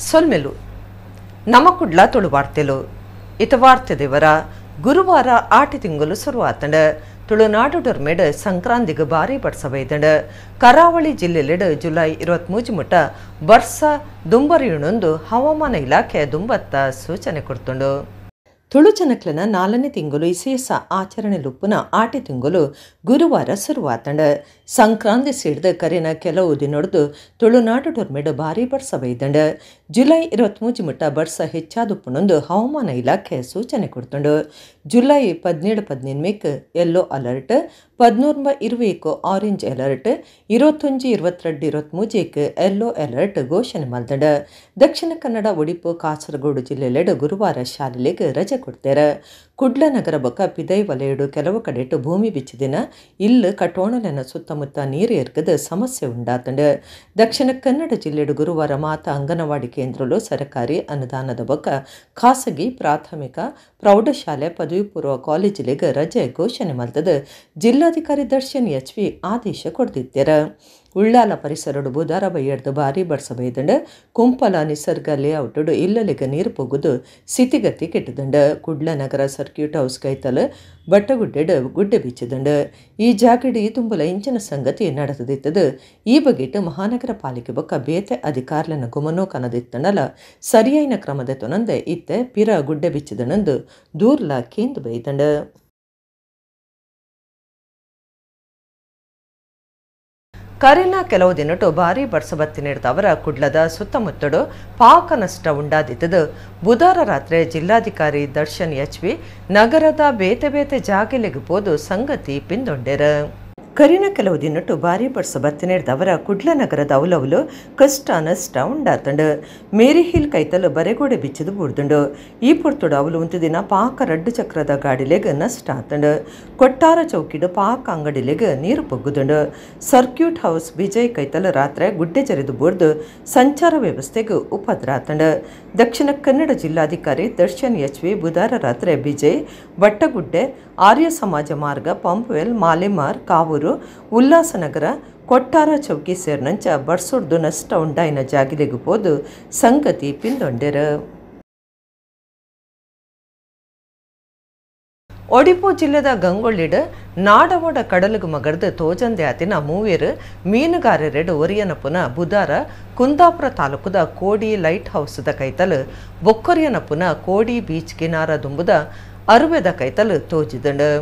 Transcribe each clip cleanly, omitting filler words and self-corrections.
ಸೊಲ್ಮೆಲು ನಮಕುಡ್ಲ ತುಳುವಾರ್ತೆಲು ಇತವಾರ್ತೆ ದೇವರ ಗುರುವಾರ ಆಟಿ ತಿಂಗಳು ಶುರುವಾತಂಡ ತುಳುನಾಡು ಮೇಡ ಸಂಕ್ರಾಂತಿಗೆ ಭಾರಿ ಬಡ್ಸಬೈದಂಡ ಕರಾವಳಿ ಜಿಲ್ಲೆಲೆಡ್ ಜುಲೈ 23 ಮುಟ ಬರ್ಸ ದುಂಬರಿಯುಣೊಂದು ಹವಾಮಾನ ಇಲಾಖೆ ದುಂಬತ್ತ ಸೂಚನೆ ಕೊಡ್ತುಂಡು. ತುಳು ಜನಕ್ಲನ 4ನೇ ತಿಂಗಳು ವಿಶೇಷ ಆಚರಣೆ ಲುಪ್ಪುನ ಆಟಿ ತಿಂಗಳು ಗುರುವಾರ ಶುರುವಾತಂಡ ಸಂಕ್ರಾಂತಿ ಸಿಡ್ದ ಕರಿನ ಕೆಲವು ದಿನೊಡ್ದು ತುಳುನಾಡು ಮೇಡ ಭಾರಿ ಬಡ್ಸ ಬೈದಂಡ ಜುಲೈ 23 ಮುಟ ಬಡ್ಸ ಹೆಚ್ಚಾದುಪ್ಪುನೊಂದು ಹವಾಮಾನ ಇಲಾಖೆ ಸೂಚನೆ ಕೊಡ್ತುಂಡು. July 17-18 yellow alert, 13-20 orange alert, 21-22-23 yellow alert ಘೋಷಣೆ ಮಲ್ತಂಡ. ದಕ್ಷಿಣ ಕನ್ನಡ, ಉಡುಪಿ, ಕಾಸರಗೋಡು ಜಿಲ್ಲೆಲೆಡ್ ಗುರುವಾರ ಶಾಲೆಗೆ ರಜೆ ಕೊಡ್ತಾರೆ. ಕುಡ್ಲ ನಗರ ಬೊಕ್ಕ ಪಿದೈ ವಲಯಡು ಕೆಲವು ಕಡೆಟು ಭೂಮಿ ಬಿಚ್ಚಿದಿನ ಇಲ್ಲು ಕಟೋಣಲನ ಸುತ್ತಮುತ್ತ ನೀರು ಏರ್ಕದ ಸಮಸ್ಯೆ ಉಂಡಾತಂಡ. ದಕ್ಷಿಣ ಕನ್ನಡ ಜಿಲ್ಲೆಡು ಗುರುವಾರ ಮಾತಾ ಅಂಗನವಾಡಿ ಕೇಂದ್ರಲು ಸರ್ಕಾರಿ ಅನುದಾನದ ಬೊಕ್ಕ ಖಾಸಗಿ ಪ್ರಾಥಮಿಕ ಪ್ರೌಢಶಾಲೆ ಪದವಿ ಪೂರ್ವ ಕಾಲೇಜಿಗೆ ರಜೆ ಘೋಷಣೆ ಮಲ್ತದ ಜಿಲ್ಲಾಧಿಕಾರಿ ದರ್ಶನ್ ಎಚ್.ವಿ ಆದೇಶ ಕೊಡ್ತಿದ್ದಾರೆ. ಉಳ್ಳಾಲ ಪರಿಸರಡು ಬುಧಾರ ಬೈಯಡ್ದು ಭಾರಿ ಬಡ್ಸಬೈದಂಡ ಕುಂಪಲ ನಿಸರ್ಗ ಲೇಔಟಡು ಇಲ್ಲಲಿಗ ನೀರು ಪೊಗುದು ಸ್ಥಿತಿಗತಿ ಕೆಟ್ಟದಂಡ. ಕುಡ್ಲ ನಗರ ಸರ್ಕ್ಯೂಟ್ ಹೌಸ್ ಕೈತಲು ಬಟ್ಟಗುಡ್ಡೆಡ್ ಗುಡ್ಡೆ ಬಿಚ್ಚಿದಂಡ. ಈ ಜಾಗಡಿ ತುಂಬಲ ಇಂಚಿನ ಸಂಗತಿ ನಡೆದಿತ್ತದು. ಈ ಬಗೆಟ್ ಮಹಾನಗರ ಪಾಲಿಕೆ ಬೊಕ್ಕ ಬೇತೆ ಅಧಿಕಾರ್ಲನ ಗುಮನೋ ಕನದಿತ್ತನಲ ಸರಿಯೈನ ಕ್ರಮದ ತೊನಂದೆ ಇತ್ತೆ ಪಿರ ಗುಡ್ಡೆ ಬಿಚ್ಚಿದನಂದು ದೂರ್ಲ ಕೇಂದು ಬೈದಂಡ. ಕರಿನ ಕೆಲವು ದಿನಟು ಭಾರಿ ಬಡ್ಸಬತ್ತಿ ನೀಡಿದವರ ಕುಡ್ಲದ ಸುತ್ತಮುತ್ತಡು ಪಾಕ ನಷ್ಟ ಉಂಡಾದಿತ್ತದು. ಬುಧವಾರ ರಾತ್ರಿ ಜಿಲ್ಲಾಧಿಕಾರಿ ದರ್ಶನ್ ಎಚ್.ವಿ ನಗರದ ಬೇತೆ ಬೇತೆ ಜಾಗೆಲೆಗೆ ಹೋದು ಸಂಗತಿ ಪಿಂದೊಂಡೆರ. ಕರಿನ ಕೆಲವು ದಿನಟು ಭಾರಿ ಬಡ್ಸಬತ್ತಿ ನೀಡಿದವರ ಕುಡ್ಲ ನಗರದ ಅವಲವಲು ಕಷ್ಟ ನಷ್ಟ ಉಂಡಾತಂಡು. ಮೇರಿ ಹಿಲ್ ಕೈತಲು ಬರೆಗೋಡೆ ಬಿಚ್ಚಿದು ಬುಡ್ದುಂಡು. ಈ ಪುರ್ತುಡು ಅವಲು ಒಂದು ದಿನ ಪಾಕ ರಡ್ಡು ಚಕ್ರದ ಗಾಡಿಲೆಗೆ ನಷ್ಟ ಆತಂಡು. ಕೊಟ್ಟಾರ ಚೌಕಿಡು ಪಾಕ ಅಂಗಡಿಲೆಗೆ ನೀರು ಪೊಗ್ಗುದುಂಡು. ಸರ್ಕ್ಯೂಟ್ ಹೌಸ್ ಬಿಜಯ್ ಕೈತಲು ರಾತ್ರಿ ಗುಡ್ಡೆ ಜರಿದು ಬುಡ್ದು ಸಂಚಾರ ವ್ಯವಸ್ಥೆಗೆ ಉಪದ್ರ ಆತಂಡು. ದಕ್ಷಿಣ ಕನ್ನಡ ಜಿಲ್ಲಾಧಿಕಾರಿ ದರ್ಶನ್ ಎಚ್.ವಿ ಬುಧವಾರ ರಾತ್ರಿ ಬಿಜಯ್, ಬಟ್ಟಗುಡ್ಡೆ, ಆರ್ಯ ಸಮಾಜ ಮಾರ್ಗ, ಪಂಪ್ವೆಲ್, ಮಾಲೆಮಾರ್, ಕಾವೂರು, ಉಲ್ಲಾಸನಗರ, ಕೊಟ್ಟಾರ ಚೌಕಿ ಸೇರ್ನಂಚ ಬಡ್ಸೊಡ್ದು ನಷ್ಟ ಉಂಡಾಯಿನ ಜಾಗಿಲೆಗೆ ಹೋದು ಸಂಗತಿ ಪಿಂದೊಂಡೆರ. ಒಡಿಪು ಜಿಲ್ಲೆದ ಗಂಗೊಳ್ಳಿಡ್ ನಾಡವಡ ಕಡಲುಗು ಮಗರ್ದು ತೋಜಂದೆ ಆತಿನ ಮೂವೇರು ಮೀನುಗಾರರೆಡು ಒರಿಯನಪುನ ಬುಧಾರ ಕುಂದಾಪುರ ತಾಲೂಕುದ ಕೋಡಿ ಲೈಟ್ ಹೌಸ್ದ ಕೈತಲು ಬೊಕ್ಕೊರಿಯನಪುನ ಕೋಡಿ ಬೀಚ್ ಕಿನಾರ ದುಂಬುದ ಅರುವೆದ ಕೈತಲು ತೋಜಿದಂಡು.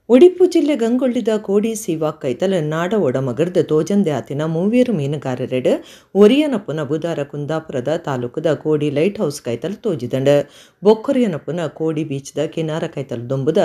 ಉಡುಪಿ ಜಿಲ್ಲೆ ಗಂಗೊಳ್ಳಿದ ಕೋಡಿ ಸೀವಾ ಕೈತಲು ನಾಡ ಒಡಮಗರ್ದ ತೋಜಂದೆ ಆತಿನ ಮೂವೇರು ಮೀನುಗಾರರೆಡು ಒರಿಯನಪುನ ಬುಧಾರ ಕುಂದಾಪುರದ ತಾಲೂಕುದ ಕೋಡಿ ಲೈಟ್ ಹೌಸ್ ಕೈತಲು ತೋಜಿದಂಡು. ಬೊಕ್ಕೊರಿಯನಪುನ ಕೋಡಿ ಬೀಚ್ದ ಕಿನಾರ ಕೈತಲು ದೊಂಬುದ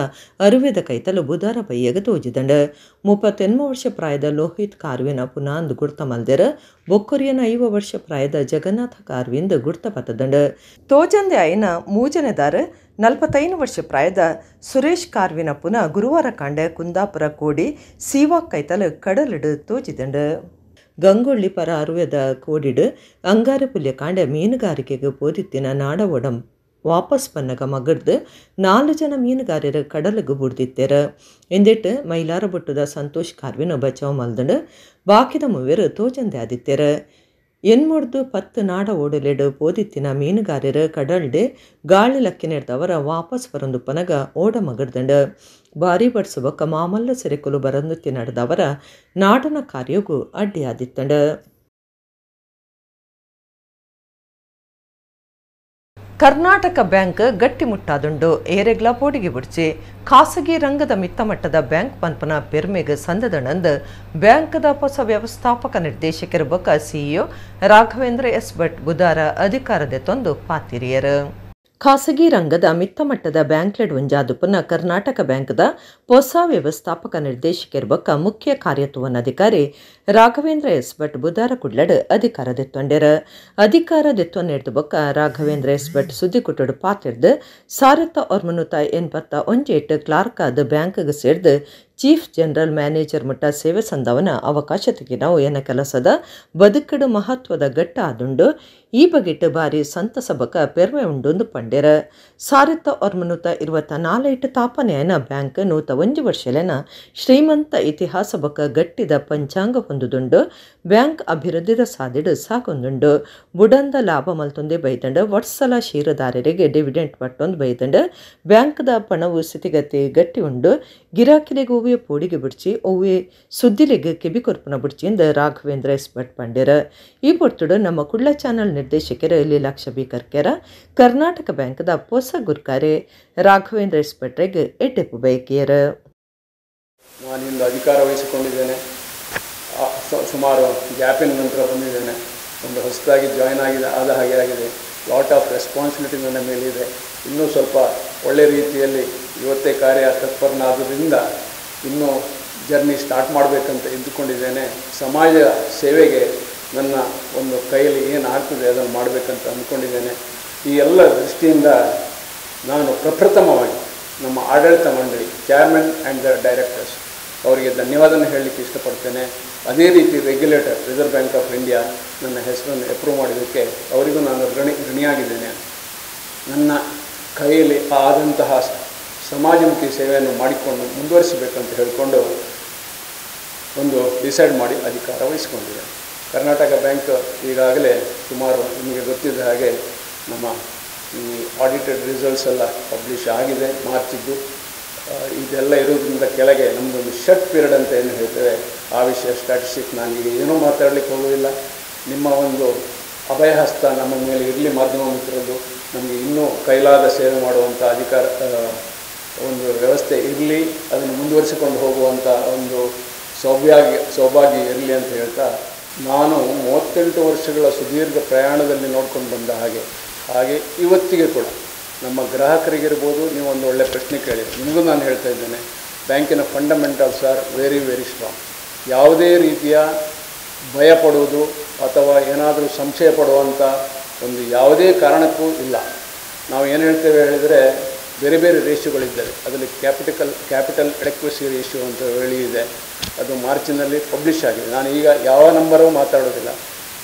ಅರುವೆದ ಕೈತಲು ಬುಧಾರ ಬೈಯಗ ತೋಜಿದಂಡು. 38 ವರ್ಷ ಪ್ರಾಯದ ಲೋಹಿತ್ ಕಾರ್ವಿನ ಪುನಾಂದ್ ಗುರ್ತ ಮಲ್ದೆರ ಬೊಕ್ಕೊರಿಯನ 5 ವರ್ಷ ಪ್ರಾಯದ ಜಗನ್ನಾಥ ಕಾರ್ವಿಂದ್ ಗುರ್ತ ಪತ್ತದಂಡು. ತೋಜಂದೆ ಆಯಿನ ಮೂಜನೆದಾರ 45 ವರ್ಷ ಪ್ರಾಯದ ಸುರೇಶ್ ಕಾರ್ವಿನ ಪುನ ಗುರುವಾರ ಕಾಂಡೆ ಕುಂದಾಪುರ ಕೋಡಿ ಸೀವಾ ಕೈತಲು ಕಡಲಿಡು ತೋಜಿದಂಡು. ಗಂಗೊಳ್ಳಿ ಪರ ಅರುವೆದ ಕೋಡಿಡು ಅಂಗಾರ ಪುಲ್ಯ ಕಾಂಡೆ ಮೀನುಗಾರಿಕೆಗೆ ಪೋದಿತ್ತಿನ ನಾಡ ಒಡಂ ವಾಪಸ್ ಪನ್ನಗ ಮಗಡ್ದು 4 ಜನ ಮೀನುಗಾರರು ಕಡಲಿಗೆ ಬುಡ್ದಿತ್ತೆರ. ಎಂದೆಟ್ಟು ಮೈಲಾರ ಬೊಟ್ಟುದ ಸಂತೋಷ್ ಕಾರ್ವಿನ ಬಚಾವ್ ಮಲ್ದಂಡು ಬಾಕಿದ ಮೂವೇರು ತೋಜಂದೆ ಆದಿತ್ತೆರ. ಎನ್ಮೊಡ್ದು 10 ನಾಡ ಓಡಲೆಡು ಪೋದಿತ್ತಿನ ಮೀನುಗಾರರು ಕಡಲ್ಡೆ ಗಾಳಿ ಲಕ್ಕಿನೆಡ್ದವರ ವಾಪಸ್ ಬರಂದು ಪನಗ ಓಡ ಮಗಡ್ದಂಡು. ಭಾರಿ ಬಡ್ಸುಬಕ್ಕ ಮಾಮಲ್ಲ ಸೆರೆಕೊಲು ಬರಂದುತ್ತಿ ನಡೆದವರ ನಾಡನ ಕಾರ್ಯಗೂ ಅಡ್ಡಿಯಾದಿತ್ತಂಡು. ಕರ್ನಾಟಕ ಬ್ಯಾಂಕ್ ಗಟ್ಟಿಮುಟ್ಟಾದುಂಡು ಏರೆಗ್ಲ ಪೋಡಿಗೆ ಬಿಡ್ಚಿ ಖಾಸಗಿ ರಂಗದ ಮಿತ್ತಮಟ್ಟದ ಬ್ಯಾಂಕ್ ಪನ್ಪನ ಪೆರ್ಮೆಗೆ ಸಂದದಣಂದು ಬ್ಯಾಂಕದ ಹೊಸ ವ್ಯವಸ್ಥಾಪಕ ನಿರ್ದೇಶಕರ ಬೊಕ್ಕ ಸಿಇಒ ರಾಘವೇಂದ್ರ ಎಸ್ ಭಟ್ ಬುಧಾರ ಅಧಿಕಾರದ ತೊಂದು ಪಾತಿರಿಯರು. ಖಾಸಗಿ ರಂಗದ ಮಿತ್ತಮಟ್ಟದ ಬ್ಯಾಂಕ್ಲೆಡ್ ಒಂಜಾದುಪುನ ಕರ್ನಾಟಕ ಬ್ಯಾಂಕ್ದ ಹೊಸ ವ್ಯವಸ್ಥಾಪಕ ನಿರ್ದೇಶಕರ ಬೊಕ್ಕ ಮುಖ್ಯ ಕಾರ್ಯತ್ವನಾಧಿಕಾರಿ ರಾಘವೇಂದ್ರ ಎಸ್ ಭಟ್ ಬುಧಾರ ಕುಡ್ಲಡ್ ಅಧಿಕಾರದೆತ್ತೊಂಡೆರ. ಅಧಿಕಾರದೆತ್ತೊನ್ನೆಡ್ದು ಬೊಕ್ಕ ರಾಘವೇಂದ್ರ ಎಸ್ ಭಟ್ ಸುದ್ದಿ ಕುಟ್ಟುಡು ಪಾತಿರ್ದು 1981 ಕ್ಲಾರ್ಕ್ ಆದ ಬ್ಯಾಂಕ್ಗೆ ಸೇರ್ದು ಚೀಫ್ ಜನರಲ್ ಮ್ಯಾನೇಜರ್ ಮುಟ್ಟ ಸೇವೆ ಸಂದವನ ಅವಕಾಶತೆಗೆ ನಾವು ಏನ ಕೆಲಸದ ಬದುಕಡು ಮಹತ್ವದ ಘಟ್ಟ ಆದುಂಡು ಈ ಬಗೆಟ್ ಬಾರಿ ಸಂತಸ ಬಕ ಪೆರ್ಮೆ ಉಂಡು ಪಂಡೆರ 1924 ತಾಪನೆಯನ ಬ್ಯಾಂಕ್ 101 ವರ್ಷಲೆನ ಶ್ರೀಮಂತ ಇತಿಹಾಸ ಬಕ ಗಟ್ಟಿದ ಪಂಚಾಂಗ ಹೊಂದುದುಂಡು ಬ್ಯಾಂಕ್ ಅಭಿವೃದ್ಧಿದ ಸಾಧಿಡು ಸಾಕೊಂದುಂಡು ಬುಡಂದ ಲಾಭ ಮಲ್ತೊಂದೆ ಬೈದಂಡ ವರ್ಷಲ ಷೇರುದಾರರಿಗೆ ಡಿವಿಡೆಂಟ್ ಪಟ್ಟೊಂದು ಬೈದಂಡ ಬ್ಯಾಂಕ್ದ ಪಣವು ಸ್ಥಿತಿಗತಿ ಗಟ್ಟಿ ಉಂಡು ಗಿರಾಕಿಲೆಗೆ ಒವ್ವೆ ಪೋಡಿಗೆ ಬಿಡ್ಚಿ ಒವ್ವೆ ಸುದ್ದಿಲೆಗೆ ಕಿಬಿ ಕೊರ್ಪುನ ಬಿಡ್ಚಿಂದ ರಾಘವೇಂದ್ರ ಎಸ್ ಭಟ್ ಪಂಡ್ಯರ ಈ ಪೊರ್ತುಡು ನಮ್ಮ ಕುಳ್ಳ ಚಾನಲ್ ನಿರ್ದೇಶಕರ ಲೀಲಾಕ್ಷ ಬಿ ಕರ್ಕೆರ ಕರ್ನಾಟಕ ಬ್ಯಾಂಕ್ದ ಹೊಸ ಗುರ್ಕಾರೆ ರಾಘವೇಂದ್ರ ಎಸ್ ಭಟ್ರಿಗೆ ಎಡ್ಡೆಪ್ಪು ಬೈಕಿಯರ. ನಾನಿಂದು ಅಧಿಕಾರ ವಹಿಸಿಕೊಂಡಿದ್ದೇನೆ. ಸುಮಾರು ಗ್ಯಾಪಿನ ನಂತರ ಬಂದಿದ್ದೇನೆ. ಒಂದು ಹೊಸದಾಗಿ ಜಾಯ್ನ್ ಆದ ಹಾಗೆ ಆಗಿದೆ. ಲಾಟ್ ಆಫ್ ರೆಸ್ಪಾನ್ಸಿಬಿಲಿಟಿ ನನ್ನ ಮೇಲಿದೆ. ಇನ್ನೂ ಸ್ವಲ್ಪ ಒಳ್ಳೆಯ ರೀತಿಯಲ್ಲಿ ಇವತ್ತೇ ಕಾರ್ಯ ತತ್ಪರನಾದ್ದರಿಂದ ಇನ್ನೂ ಜರ್ನಿ ಸ್ಟಾರ್ಟ್ ಮಾಡಬೇಕಂತ ಇದ್ದುಕೊಂಡಿದ್ದೇನೆ. ಸಮಾಜ ಸೇವೆಗೆ ನನ್ನ ಒಂದು ಕೈಯಲ್ಲಿ ಏನು ಆಗ್ತದೆ ಅದನ್ನು ಮಾಡಬೇಕಂತ ಅಂದ್ಕೊಂಡಿದ್ದೇನೆ. ಈ ಎಲ್ಲ ದೃಷ್ಟಿಯಿಂದ ನಾನು ಪ್ರಪ್ರಥಮವಾಗಿ ನಮ್ಮ ಆಡಳಿತ ಮಂಡಳಿ ಚೇರ್ಮನ್ ಆ್ಯಂಡ್ ದ ಡೈರೆಕ್ಟರ್ಸ್ ಅವರಿಗೆ ಧನ್ಯವಾದನ ಹೇಳಲಿಕ್ಕೆ ಇಷ್ಟಪಡ್ತೇನೆ. ಅದೇ ರೀತಿ regulator reserve bank of India ನನ್ನ ಹೆಸರನ್ನು ಅಪ್ರೂವ್ ಮಾಡಿದ್ದಕ್ಕೆ ಅವರಿಗೂ ನಾನು ಋಣಿಯಾಗಿದ್ದೇನೆ. ನನ್ನ ಕೈಯಲ್ಲಿ ಆದಂತಹ ಸಮಾಜಮುಖಿ ಸೇವೆಯನ್ನು ಮಾಡಿಕೊಂಡು ಮುಂದುವರಿಸಬೇಕಂತ ಹೇಳಿಕೊಂಡು ಒಂದು ಡಿಸೈಡ್ ಮಾಡಿ ಅಧಿಕಾರ ವಹಿಸಿಕೊಂಡಿದೆ. ಕರ್ನಾಟಕ ಬ್ಯಾಂಕ್ ಈಗಾಗಲೇ ಸುಮಾರು ನಿಮಗೆ ಗೊತ್ತಿದ್ದ ಹಾಗೆ ನಮ್ಮ ಈ ಆಡಿಟೆಡ್ ರಿಸಲ್ಟ್ಸ್ ಎಲ್ಲ ಪಬ್ಲಿಷ್ ಆಗಿದೆ ಮಾರ್ಚಿದ್ದು. ಇದೆಲ್ಲ ಇರೋದ್ರಿಂದ ಕೆಳಗೆ ನಮ್ಮದೊಂದು ಶಟ್ ಪೀರಿಯಡ್ ಅಂತ ಏನು ಹೇಳ್ತೇವೆ ಆ ವಿಷಯ ಸ್ಟ್ಯಾಟಿಸ್ಟಿಕ್ ನಾನೀಗ ಏನೂ ಮಾತಾಡಲಿಕ್ಕೆ ಹೋಗೋದಿಲ್ಲ. ನಿಮ್ಮ ಒಂದು ಅಭಯಹಸ್ತ ನಮ್ಮ ಮೇಲೆ ಇರಲಿ, ಮಾಧ್ಯಮ ಮಿತ್ರರು ನಮಗೆ ಇನ್ನೂ ಕೈಲಾದ ಸೇವೆ ಮಾಡುವಂಥ ಅಧಿಕಾರ ಒಂದು ವ್ಯವಸ್ಥೆ ಇರಲಿ, ಅದನ್ನು ಮುಂದುವರಿಸಿಕೊಂಡು ಹೋಗುವಂಥ ಒಂದು ಸೌಭಾಗ್ಯ ಇರಲಿ ಅಂತ ಹೇಳ್ತಾ, ನಾನು 38 ವರ್ಷಗಳ ಸುದೀರ್ಘ ಪ್ರಯಾಣದಲ್ಲಿ ನೋಡ್ಕೊಂಡು ಬಂದ ಹಾಗೆ ಇವತ್ತಿಗೆ ಕೂಡ ನಮ್ಮ ಗ್ರಾಹಕರಿಗಿರ್ಬೋದು, ನೀವು ಒಂದು ಒಳ್ಳೆಯ ಪ್ರಶ್ನೆ ಕೇಳಿ, ನಿಮಗೂ ನಾನು ಹೇಳ್ತಾ ಇದ್ದೇನೆ, ಬ್ಯಾಂಕಿನ fundamentals are very very strong. ಯಾವುದೇ ರೀತಿಯ ಭಯ ಪಡುವುದು ಅಥವಾ ಏನಾದರೂ ಸಂಶಯ ಪಡುವಂಥ ಒಂದು ಯಾವುದೇ ಕಾರಣಕ್ಕೂ ಇಲ್ಲ. ನಾವು ಏನು ಹೇಳ್ತೇವೆ ಹೇಳಿದರೆ, ಬೇರೆ ಬೇರೆ ರೇಷ್ಯೋಗಳಿದ್ದಾರೆ. ಅದರಲ್ಲಿ ಕ್ಯಾಪಿಟಲ್ ಎಡೆಕ್ವಸಿ ರೇಷ್ಯೋ ಅಂತ ಇದೆ. ಅದು ಮಾರ್ಚಿನಲ್ಲಿ ಪಬ್ಲಿಷ್ ಆಗಿದೆ. ನಾನು ಈಗ ಯಾವ ನಂಬರೂ ಮಾತಾಡೋದಿಲ್ಲ,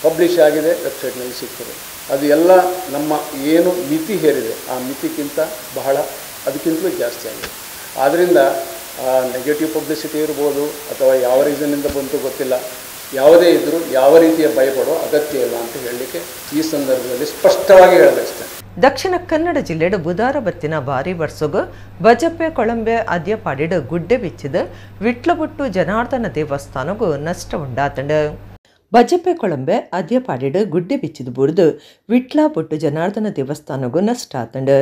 ಪಬ್ಲಿಷ್ ಆಗಿದೆ, ವೆಬ್ಸೈಟ್ನಲ್ಲಿ ಸಿಗ್ತದೆ. ಅದು ಎಲ್ಲ ನಮ್ಮ ಏನು ಮಿತಿ ಹೇರಿದೆ ಆ ಮಿತಿಗಿಂತ ಅದಕ್ಕಿಂತಲೂ ಜಾಸ್ತಿ ಆಗಿದೆ. ಆದ್ದರಿಂದ ನೆಗೆಟಿವ್ ಪಬ್ಲಿಸಿಟಿ ಇರ್ಬೋದು ಅಥವಾ ಯಾವ ರೀಸನ್ನಿಂದ ಬಂತು ಗೊತ್ತಿಲ್ಲ, ಯಾವುದೇ ಇದ್ದರೂ ಯಾವ ರೀತಿಯ ಭಯಪಡೋ ಅಗತ್ಯ ಇಲ್ಲ ಅಂತ ಹೇಳಲಿಕ್ಕೆ ಈ ಸಂದರ್ಭದಲ್ಲಿ ಸ್ಪಷ್ಟವಾಗಿ ಹೇಳಬೇಕಷ್ಟೆ. ದಕ್ಷಿಣ ಕನ್ನಡ ಜಿಲ್ಲೆಡು ಬುಧಾರ ಬತ್ತಿನ ಬಾರಿ ವರ್ಷಗು ಬಜಪೆ ಕೊಳಂಬೆ ಅದ್ಯಪಾಡಿಡು ಗುಡ್ಡೆ ಬಿಚ್ಚಿದ ವಿಟ್ಲಬುಟ್ಟು ಜನಾರ್ದನ ದೇವಸ್ಥಾನಗೂ ನಷ್ಟ ಉಂಡಾತಂಡು. ಬಜಪೆ ಕೊಳಂಬೆ ಅದ್ಯಪಾಡಿಡು ಗುಡ್ಡೆ ಬಿಚ್ಚಿದು ಬುಡ್ದು ವಿಟ್ಲಾಬುಟ್ಟು ಜನಾರ್ದನ ದೇವಸ್ಥಾನಗೂ ನಷ್ಟ ಆತಂಡು.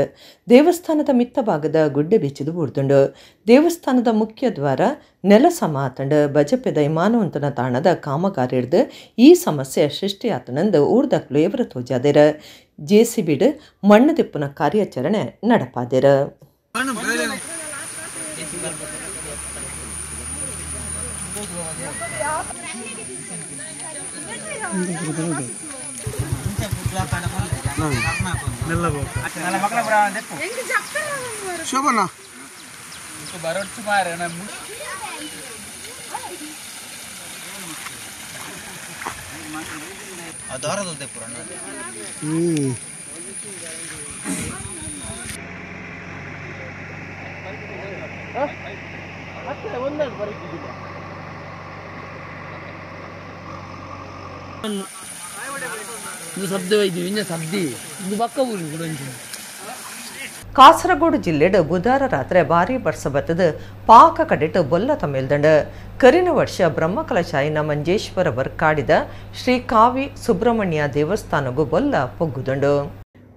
ದೇವಸ್ಥಾನದ ಮಿತ್ತ ಭಾಗದ ಗುಡ್ಡೆ ಬಿಚ್ಚಿದು ಬುಡ್ದುಂಡು. ದೇವಸ್ಥಾನದ ಮುಖ್ಯ ದ್ವಾರ ನೆಲ ಸಮ ಆತಂಡು. ಬಜಪೆದ ವಿಮಾನವಂತನ ತಾಣದ ಕಾಮಗಾರಿ ಹಿಡ್ದು ಈ ಸಮಸ್ಯೆ ಸೃಷ್ಟಿಯಾತನಂದು ಊರ್ದಕ್ಲು ಎವರ ತೋಜಾದೆರ. ಜೆಸಿಬಿಡ್ ಮಣ್ಣು ದಿಪ್ಪುನ ಕಾರ್ಯಾಚರಣೆ ನಡಪಾದೆರ. ಕಾಸರಗೋಡು ಜಿಲ್ಲೆಡು ಬುಧವಾರ ರಾತ್ರಿ ಭಾರಿ ಬರ್ಸಬತ್ತದ ಪಾಕ ಕಡೆಟ್ಟು ಬೊಲ್ಲ ತಮಿಳ್ದಂಡ ಕರಿನ ವರ್ಷ ಬ್ರಹ್ಮಕಲಶಾಯಿನ ಮಂಜೇಶ್ವರ ವರ್ಕಾಡಿದ ಶ್ರೀ ಕಾವಿ ಸುಬ್ರಹ್ಮಣ್ಯ ದೇವಸ್ಥಾನಗೂ ಬೊಲ್ಲ ಪೊಗ್ಗುದಂಡು.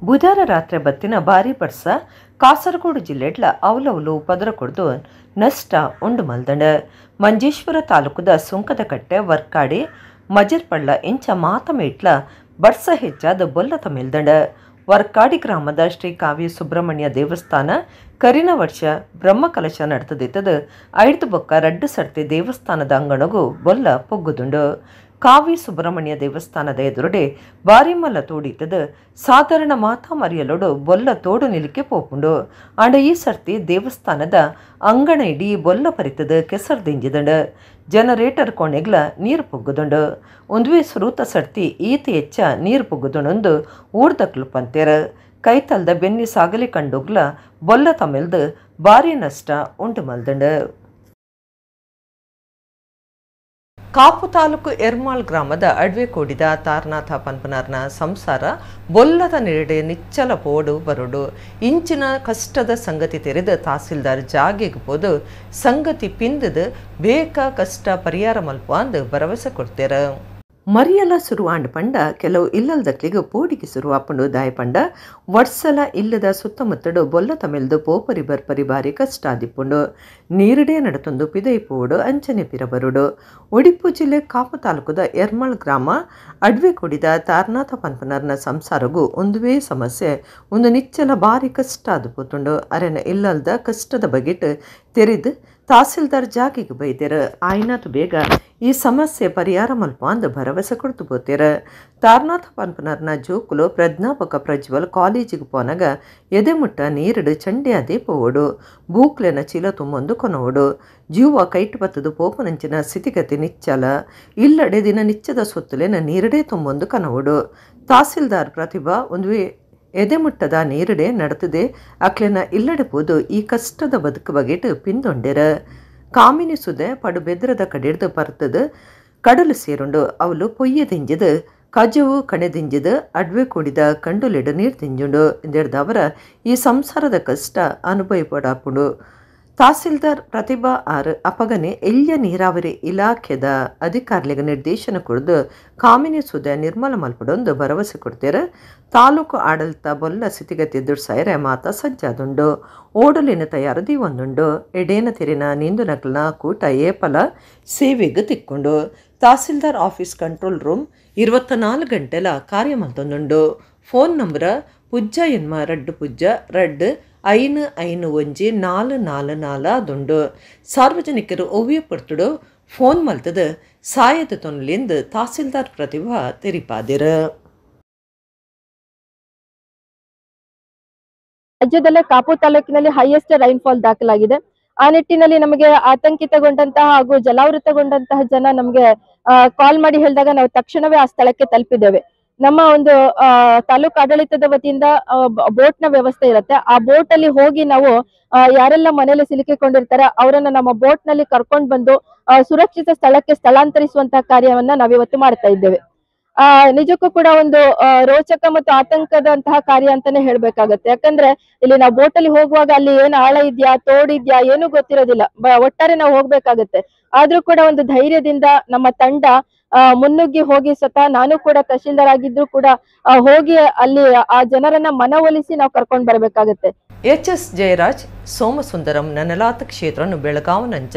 ಬುಧವಾರ ರಾತ್ರಿ ಬತ್ತಿನ ಭಾರಿ ಬರ್ಸ ಕಾಸರಗೋಡು ಜಿಲ್ಲೆಡ್ಲ ಅವಲವಲು ಪದರ ಕೊಡ್ದು ನಷ್ಟ ಉಂಡು ಮಲ್ದಂಡ. ಮಂಜೇಶ್ವರ ತಾಲೂಕುದ ಸುಂಕದ ಕಟ್ಟೆ ವರ್ಕಾಡಿ ಮಜರ್ಪಳ್ಳ ಇಂಚ ಮಾತಮೇಟ್ಲ ಬರ್ಸ ಹೆಚ್ಚಾದ ಬೊಲ್ಲ ತಮಿಳ್ದಂಡ. ವರ್ಕಾಡಿ ಗ್ರಾಮದ ಶ್ರೀ ಕಾವಿ ಸುಬ್ರಹ್ಮಣ್ಯ ದೇವಸ್ಥಾನ ಕರಿನ ವರ್ಷ ಬ್ರಹ್ಮಕಲಶ ನಡೆತದಿತ್ತದ 5 ಬೊಕ್ಕ ರಡ್ಡು ಸರ್ತಿ ದೇವಸ್ಥಾನದ ಅಂಗಣಗೂ ಬೊಲ್ಲ ಪೊಗ್ಗುದುಂಡು. ಕಾವಿ ಸುಬ್ರಹ್ಮಣ್ಯ ದೇವಸ್ಥಾನದ ಎದುರುಡೆ ಬಾರಿಮಲ್ಲ ತೋಡಿತದ ಸಾಧಾರಣ ಮಾತಾ ಮರಿಯಲೋಡು ಬೊಲ್ಲ ತೋಡು ನಿಲಿಕೆ ಪೋಪುಂಡು ಅಂಡ ಈ ಸರ್ತಿ ದೇವಸ್ಥಾನದ ಅಂಗಣ ಇಡೀ ಬೊಲ್ಲ ಪರಿತದ ಕೆಸರ್ದಿಂಜಿದಂಡು ಜನರೇಟರ್ ಕೋಣೆಗ್ಲ ನೀರು ಪುಗ್ಗುದುಂಡು ಒಂದುವೇ ಸುರೂತ ಸರ್ತಿ ಈತ ಹೆಚ್ಚ ನೀರು ಪುಗ್ಗುದುಂಡು ಊರ್ದಕ್ಲು ಪಂತೇರ ಕೈತಲ್ದ ಬೆನ್ನಿ ಸಾಗಲಿ ಕಂಡುಗ್ಲ ಬೊಲ್ಲ ತಮಿಳ್ದು ಭಾರಿ ನಷ್ಟ ಉಂಟು ಮಲ್ದಂಡು. ಕಾಪು ತಾಲೂಕು ಎರ್ಮಾಳ್ ಗ್ರಾಮದ ಅಡ್ವೆ ಕೂಡಿದ ತಾರನಾಥ ಪನ್ಪನಾರ್ನ ಸಂಸಾರ ಬೊಲ್ಲದ ನೆರಡೆ ನಿಚ್ಚಲ ಪೋಡು ಬರುಡು ಇಂಚಿನ ಕಷ್ಟದ ಸಂಗತಿ ತೆರೆದು ತಹಸೀಲ್ದಾರ್ ಜಾಗೆಗೆ ಹೋದು ಸಂಗತಿ ಪಿಂದದು ಬೇಕಾ ಕಷ್ಟ ಪರಿಹಾರ ಮಲ್ಪ ಅಂದು ಭರವಸೆ ಕೊಡ್ತೇರ. ಮರಿಯಲ ಸುರುವಾಂಡ್ ಪಂಡ ಕೆಲವು ಇಲ್ಲಲ್ದಕ್ಲಿಗೆ ಪೋಡಿಗೆ ಸುರುವಾಪಂಡು ದಾಯಪಂಡ ವರ್ಷಲ ಇಲ್ಲದ ಸುತ್ತಮುತ್ತಡು ಬೊಲ್ಲ ತಮಿಳ್ದು ಪೋಪರಿ ಬರ್ಪರಿ ಬಾರಿ ಕಷ್ಟ ಆದಿಪ್ಪುಂಡು ನೀರಡೇ ನಡತೊಂದು ಪಿದೈಪೋಡು ಅಂಚನೆ ಪಿರಬರುಡು. ಉಡುಪಿ ಜಿಲ್ಲೆ ಕಾಪು ತಾಲೂಕದ ಎರ್ಮಾಳ್ ಗ್ರಾಮ ಅಡ್ವೆ ಕೂಡಿದ ತಾರನಾಥ ಪನ್ಪನರ್ನ ಸಂಸಾರಗೂ ಒಂದುವೇ ಸಮಸ್ಯೆ ಒಂದು ನಿಚ್ಚಲ ಬಾರಿ ಕಷ್ಟ ಆದುಪೋತುಂಡು ಅರೆನ ಇಲ್ಲಲ್ದ ಕಷ್ಟದ ಬಗೆಟ್ ತೆರೆದು ತಹಸೀಲ್ದಾರ್ ಜಾಗಿಗೆ ಬೈದೇರ ಆಯ್ನಾತು ಬೇಗ ಈ ಸಮಸ್ಯೆ ಪರಿಹಾರ ಮಲ್ಪ ಅಂದು ಭರವಸೆ ಕೊಡ್ತು ಬೋತೇರ. ತಾರನಾಥ ಪನ್ಪನರ್ನ ಜೋಕುಲು ಪ್ರಾಧ್ಯಾಪಕ ಪ್ರಜ್ವಲ್ ಕಾಲೇಜಿಗೆ ಪೋನಾಗ ಎದೆಮುಟ್ಟ ನೀರುಡು ಚಂಡೆ ಅದೇ ಪೋವಡು ಬೂಕ್ಲೆನ ಚೀಲ ತುಂಬೊಂದು ಕೊನೋಡು ಜೀವ ಕೈಟ್ ಬತ್ತದು ಪೋಪನಂಚಿನ ಸ್ಥಿತಿಗತಿ ನಿಚ್ಚಲ ಇಲ್ಲಡೆ ದಿನ ನಿಚ್ಚದ ಸೊತ್ತುಲೆನ ನೀರಡೇ ತುಂಬೊಂದು ಕನವಡು. ತಹಸೀಲ್ದಾರ್ ಪ್ರತಿಭಾ ಒಂದುವೇ ಎದೆಮುಟ್ಟದ ನೀರಡೆ ನಡತದೆ ಅಕ್ಲೆನ ಇಲ್ಲಡೆಪೋದು ಈ ಕಷ್ಟದ ಬದುಕು ಬಗೆಟ್ ಪಿಂದೊಂಡೆರ. ಕಾಮಿನಿ ಸುದೆ ಪಡು ಬೆದ್ರದ ಕಡೆಡ್ದು ಬರ್ತದು ಕಡಲು ಸೇರುಂಡು ಅವಳು ಪೊಯ್ಯ ದಿಂಜದು ಕಜವು ಕಣೆದಿಂಜದು ಅಡ್ವೆ ಕೂಡಿದ ಕಂಡುಲೆಡು ನೀರು ತಿಂಜುಂಡು ಎಂದೆಡ್ದವರ ಈ ಸಂಸಾರದ ಕಷ್ಟ ಅನುಭವಪಡಾಪುಂಡು. ತಹಸೀಲ್ದಾರ್ ಪ್ರತಿಭಾ ಆರ್ ಅಪಗನೆ ಎಲ್ಯ ನೀರಾವರಿ ಇಲಾಖೆದ ಅಧಿಕಾರಿಗಳಿಗೆ ನಿರ್ದೇಶನ ಕೊಡ್ದು ಕಾಮಿನಿ ಸುದೆ ನಿರ್ಮಲ ಮಲ್ಪಡೊಂದು ಭರವಸೆ ಕೊಡ್ತೇರ. ತಾಲೂಕು ಆಡಳಿತ ಬೊಲ್ಲ ಸ್ಥಿತಿಗತಿ ಎದುರ್ಸಾಯರೆ ಮಾತ ಸಜ್ಜಾದುಂಡು ಓಡಲಿನ ತಯಾರದಿ ಒಂದುಂಡು ಎಡೇನ ತೆರಿನ ನಿಂದು ನಕಲ್ನ ಕೂಟ ಏಪಲ ಸೇವೆಗೆ ತಿಕ್ಕೊಂಡು ತಹಸೀಲ್ದಾರ್ ಆಫೀಸ್ ಕಂಟ್ರೋಲ್ ರೂಮ್ 24 ಗಂಟೆಲ ಕಾರ್ಯ ಮಲ್ತೊಂದುಂಡು. ಫೋನ್ ನಂಬರ ಪುಜ್ಜ ಎನ್ಮ ರಡ್ಡು ಪುಜ್ಜ ರಡ್ಡು 551444 ದುಂಡು. ಸಾರ್ವಜನಿಕರು ಒವ್ವೆ ಪಡ್ತುಡು ಫೋನ್ ಮಲ್ತದ ಸಾಯದ ತೊನ್ಲಿಂದ ತಹಸೀಲ್ದಾರ್ ಪ್ರತಿಭಾ ತೆರಿಪಾದಿರ. ರಾಜ್ಯದಲ್ಲೇ ಕಾಪು ತಾಲೂಕಿನಲ್ಲಿ ಹೈಯೆಸ್ಟ್ ರೈನ್ಫಾಲ್ ದಾಖಲಾಗಿದೆ. ಆ ನಿಟ್ಟಿನಲ್ಲಿ ನಮಗೆ ಆತಂಕಿತಗೊಂಡಂತಹ ಹಾಗೂ ಜಲಾವೃತಗೊಂಡಂತಹ ಜನ ನಮಗೆ ಕಾಲ್ ಮಾಡಿ ಹೇಳಿದಾಗ ನಾವು ತಕ್ಷಣವೇ ಆ ಸ್ಥಳಕ್ಕೆ ತಲುಪಿದ್ದೇವೆ. ನಮ್ಮ ಒಂದು ತಾಲೂಕು ಆಡಳಿತದ ವತಿಯಿಂದ ಬೋಟ್ ನ ವ್ಯವಸ್ಥೆ ಇರುತ್ತೆ. ಆ ಬೋಟ್ ಅಲ್ಲಿ ಹೋಗಿ ನಾವು ಯಾರೆಲ್ಲ ಮನೆಯಲ್ಲಿ ಸಿಲುಕಿಕೊಂಡಿರ್ತಾರೆ ಅವರನ್ನ ನಮ್ಮ ಬೋಟ್ ನಲ್ಲಿ ಕರ್ಕೊಂಡು ಬಂದು ಸುರಕ್ಷಿತ ಸ್ಥಳಕ್ಕೆ ಸ್ಥಳಾಂತರಿಸುವಂತಹ ಕಾರ್ಯವನ್ನ ನಾವಿವತ್ತು ಮಾಡ್ತಾ ಇದ್ದೇವೆ. ನಿಜಕ್ಕೂ ಕೂಡ ಒಂದು ರೋಚಕ ಮತ್ತು ಆತಂಕದಂತಹ ಕಾರ್ಯ ಅಂತಾನೆ ಹೇಳ್ಬೇಕಾಗತ್ತೆ. ಯಾಕಂದ್ರೆ ಇಲ್ಲಿ ನಾವು ಬೋಟ್ ಅಲ್ಲಿ ಹೋಗುವಾಗ ಅಲ್ಲಿ ಏನ್ ಆಳ ಇದ್ಯಾ ತೋಡಿದ್ಯಾ ಏನು ಗೊತ್ತಿರೋದಿಲ್ಲ. ಒಟ್ಟಾರೆ ನಾವು ಹೋಗ್ಬೇಕಾಗತ್ತೆ. ಆದ್ರೂ ಕೂಡ ಒಂದು ಧೈರ್ಯದಿಂದ ನಮ್ಮ ತಂಡ ಮುನ್ನುಗ್ಗಿ ಹೋಗಿ ಸ್ವತಃ ನಾನು ಕೂಡ ತಹಶೀಲ್ದಾರ್ ಆಗಿದ್ರು ಕೂಡ ಹೋಗಿ ಅಲ್ಲಿ ಆ ಜನರನ್ನ ಮನವೊಲಿಸಿ ನಾವು ಕರ್ಕೊಂಡು ಬರ್ಬೇಕಾಗತ್ತೆ. ಎಚ್.ಎಸ್. ಜಯರಾಜ್ ಸೋಮಸುಂದರಂ ನನಲಾತ ಕ್ಷೇತ್ರನು ಬೆಳಗಾವನಂಚ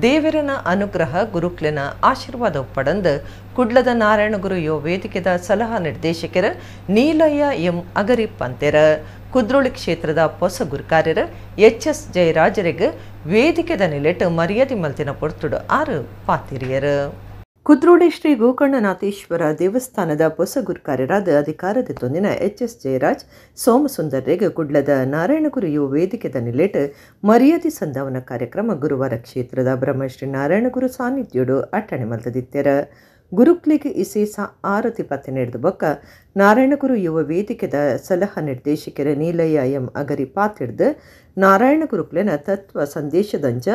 ದೇವರನ ಅನುಗ್ರಹ ಗುರುಕ್ಲೆನ ಆಶೀರ್ವಾದ ಪಡೆದು ಕುಡ್ಲದ ನಾರಾಯಣಗುರು ಯೋ ವೇದಿಕೆದ ಸಲಹಾ ನಿರ್ದೇಶಕರ ನೀಲಯ್ಯ ಎಂ ಅಗರಿಪ್ ಅಂತೆರ ಕುದ್ರೋಳಿ ಕ್ಷೇತ್ರದ ಹೊಸ ಗುರುಕಾರ್ಯರ ಎಚ್.ಎಸ್. ಜಯರಾಜರಿಗೆ ವೇದಿಕೆದ ನಿಲೆಟ್ ಮರ್ಯಾದೆ ಮಲ್ತಿನ ಪೊರ್ತುಡು 6 ಪಾತಿರಿಯರು. ಕುದ್ರೋಳಿ ಶ್ರೀ ಗೋಕರ್ಣನಾಥೇಶ್ವರ ದೇವಸ್ಥಾನದ ಹೊಸ ಗುರುಕಾರ್ಯರಾದ ಅಧಿಕಾರದ ತೊಂದಿನ ಎಚ್.ಎಸ್. ಜಯರಾಜ್ ಸೋಮಸುಂದರ್ರಿಗೆ ಕುಡ್ಲದ ನಾರಾಯಣಗುರು ಯುವ ವೇದಿಕೆದ ನಿಲೆಟ್ ಮರ್ಯಾದೆ ಸಂಧಾವನ ಕಾರ್ಯಕ್ರಮ ಗುರುವಾರ ಕ್ಷೇತ್ರದ ಬ್ರಹ್ಮಶ್ರೀ ನಾರಾಯಣಗುರು ಸಾನ್ನಿಧ್ಯೋಡು ಅಟ್ಟಣೆ ಮಲ್ತದಿತ್ತೆರ. ಗುರುಕ್ಲಿಗೆ ಇಸಿ ಆರತಿ ಪತ್ತೆ ನಡೆದ ಬೊಕ್ಕ ನಾರಾಯಣಗುರು ಯುವ ವೇದಿಕೆದ ಸಲಹಾ ನಿರ್ದೇಶಕರ ನೀಲಯ್ಯ ಎಂ ಅಗರಿ ಪಾತಿಡ್ದು ನಾರಾಯಣಗುರುಕ್ಲೆನ ತತ್ವ ಸಂದೇಶದಂಚ